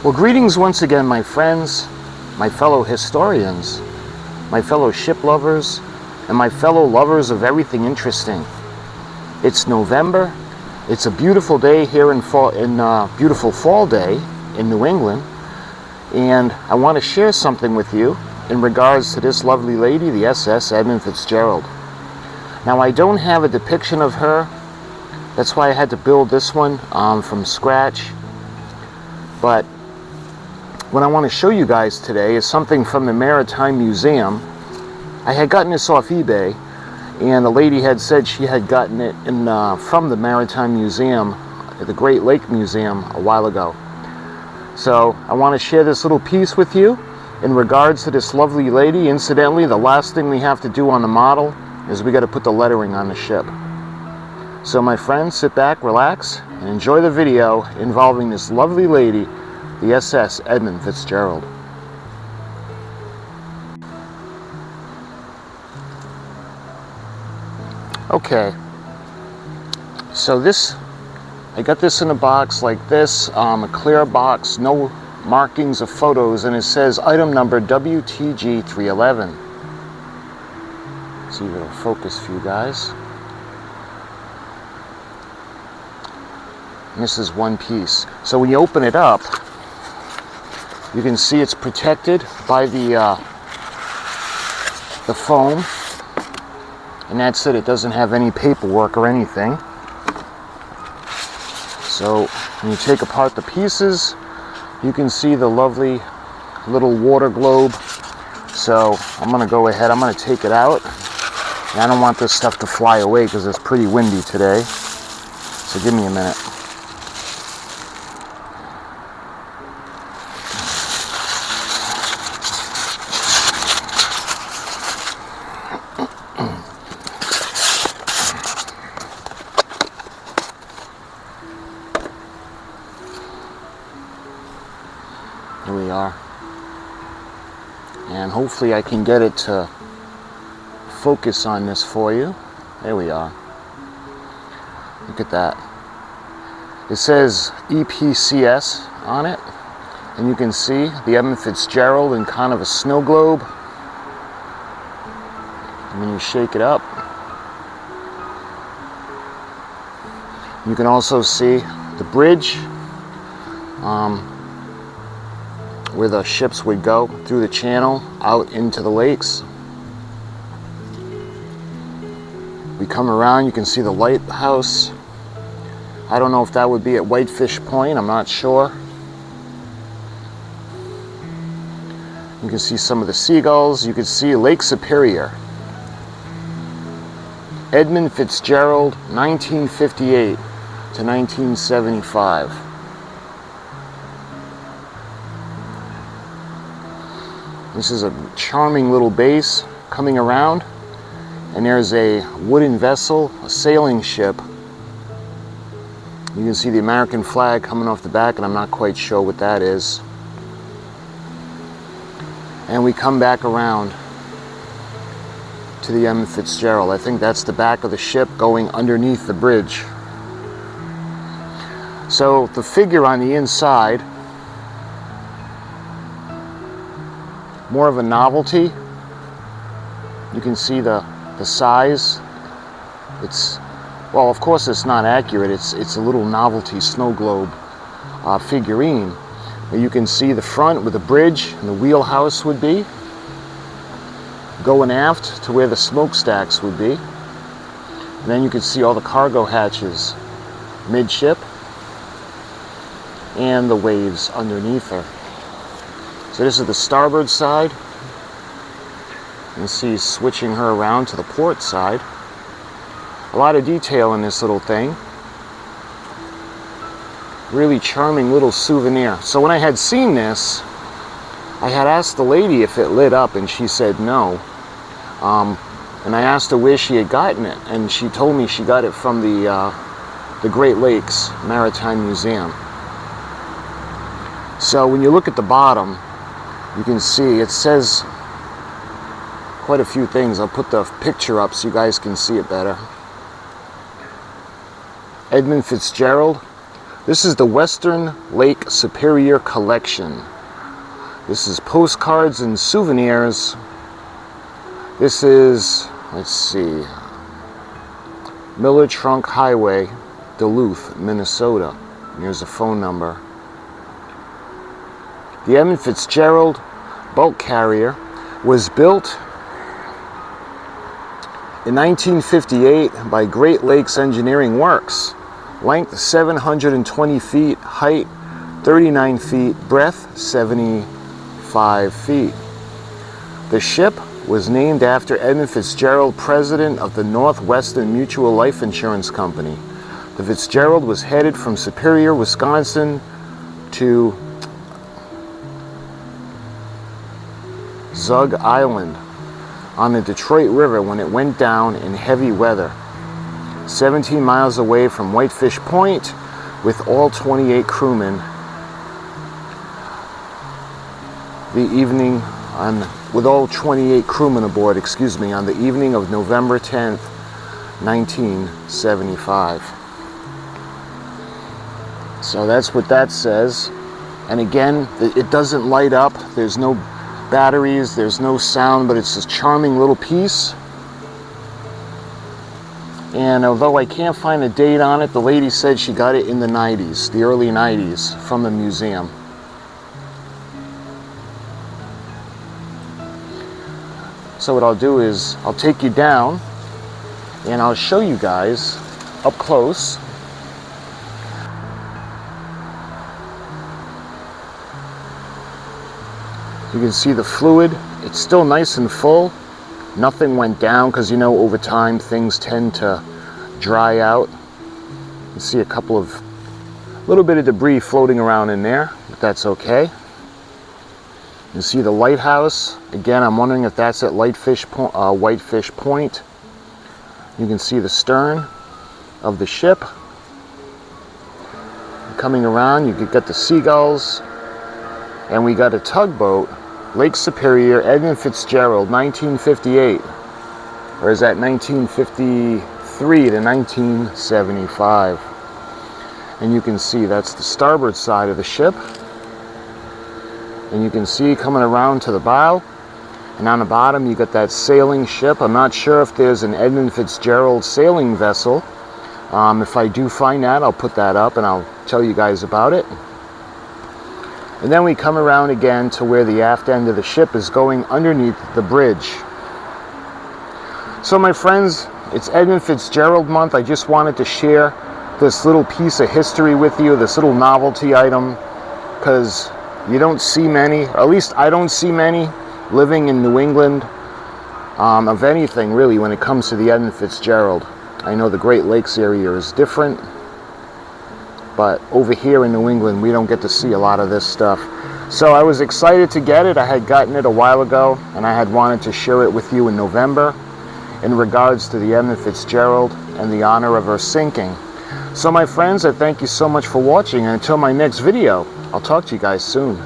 Well, greetings once again, my friends, my fellow historians, my fellow ship lovers, and my fellow lovers of everything interesting. It's November. It's a beautiful day here in beautiful fall day in New England, and I want to share something with you in regards to this lovely lady, the SS Edmund Fitzgerald. Now, I don't have a depiction of her. That's why I had to build this one from scratch. But what I want to show you guys today is something from the Maritime Museum. I had gotten this off eBay, and the lady had said she had gotten it from the Maritime Museum, the Great Lake Museum, a while ago. So I want to share this little piece with you in regards to this lovely lady. Incidentally, the last thing we have to do on the model is we got to put the lettering on the ship. So my friends, sit back, relax, and enjoy the video involving this lovely lady, the SS Edmund Fitzgerald. Okay, so I got this in a box like this, a clear box, no markings of photos, and it says item number WTG311. See if it'll focus for you guys. And this is one piece. So when you open it up, you can see it's protected by the foam, and that's it. It doesn't have any paperwork or anything. So when you take apart the pieces, you can see the lovely little water globe. So I'm going to go ahead, I'm going to take it out. And I don't want this stuff to fly away because it's pretty windy today. So give me a minute. Here we are, and hopefully I can get it to focus on this for you. There we are. Look at that. It says EPCS on it, and you can see the Edmund Fitzgerald in kind of a snow globe. And when you shake it up, you can also see the bridge where the ships would go through the channel out into the lakes. We come around, you can see the lighthouse. I don't know if that would be at Whitefish Point, I'm not sure. You can see some of the seagulls. You can see Lake Superior. Edmund Fitzgerald, 1958 to 1975. This is a charming little base coming around, and there's a wooden vessel, a sailing ship. You can see the American flag coming off the back, and I'm not quite sure what that is. And we come back around to the Edmund Fitzgerald. I think that's the back of the ship going underneath the bridge. So the figure on the inside, more of a novelty. You can see the size. It's, well, of course it's not accurate. It's a little novelty snow globe figurine. But you can see the front with the bridge and the wheelhouse would be, going aft to where the smokestacks would be. And then you can see all the cargo hatches midship and the waves underneath her. So this is the starboard side. You can see switching her around to the port side. A lot of detail in this little thing. Really charming little souvenir. So when I had seen this, I had asked the lady if it lit up, and she said no. And I asked her where she had gotten it, and she told me she got it from the Great Lakes Maritime Museum. So when you look at the bottom, you can see it says quite a few things. I'll put the picture up so you guys can see it better. Edmund Fitzgerald, This is the Western Lake Superior Collection. This is postcards and souvenirs. This is, let's see, Miller Trunk Highway, Deluth, Minnesota. Here's a phone number. The Edmund Fitzgerald bulk carrier was built in 1958 by Great Lakes Engineering Works. Length 720 feet, height 39 feet, breadth 75 feet. The ship was named after Edmund Fitzgerald, president of the Northwestern Mutual Life Insurance Company. The Fitzgerald was headed from Superior, Wisconsin to Zug Island on the Detroit River when it went down in heavy weather. 17 miles away from Whitefish Point with all 28 crewmen with all 28 crewmen aboard, on the evening of November 10th, 1975. So that's what that says. And again, it doesn't light up. There's no batteries, there's no sound, but it's a charming little piece. And although I can't find a date on it, the lady said she got it in the 90s, the early 90s, from the museum. So what I'll do is I'll take you down and I'll show you guys up close. You can see the fluid. It's still nice and full. Nothing went down because, you know, over time things tend to dry out. You see a little bit of debris floating around in there, but that's okay. You see the lighthouse. Again, I'm wondering if that's at Whitefish Point. You can see the stern of the ship. Coming around, you could get the seagulls. And we got a tugboat, Lake Superior, Edmund Fitzgerald, 1958. Or is that 1953 to 1975? And you can see that's the starboard side of the ship. And you can see coming around to the bow. And on the bottom you got that sailing ship. I'm not sure if there's an Edmund Fitzgerald sailing vessel. If I do find that, I'll put that up and I'll tell you guys about it. And then we come around again to where the aft end of the ship is going underneath the bridge. So my friends, it's Edmund Fitzgerald month. I just wanted to share this little piece of history with you, this little novelty item, because you don't see many, or at least I don't see many, living in New England, of anything really when it comes to the Edmund Fitzgerald. I know the Great Lakes area is different, but over here in New England, we don't get to see a lot of this stuff. So I was excited to get it. I had gotten it a while ago, and I had wanted to share it with you in November in regards to the Edmund Fitzgerald and the honor of her sinking. So my friends, I thank you so much for watching, and until my next video, I'll talk to you guys soon.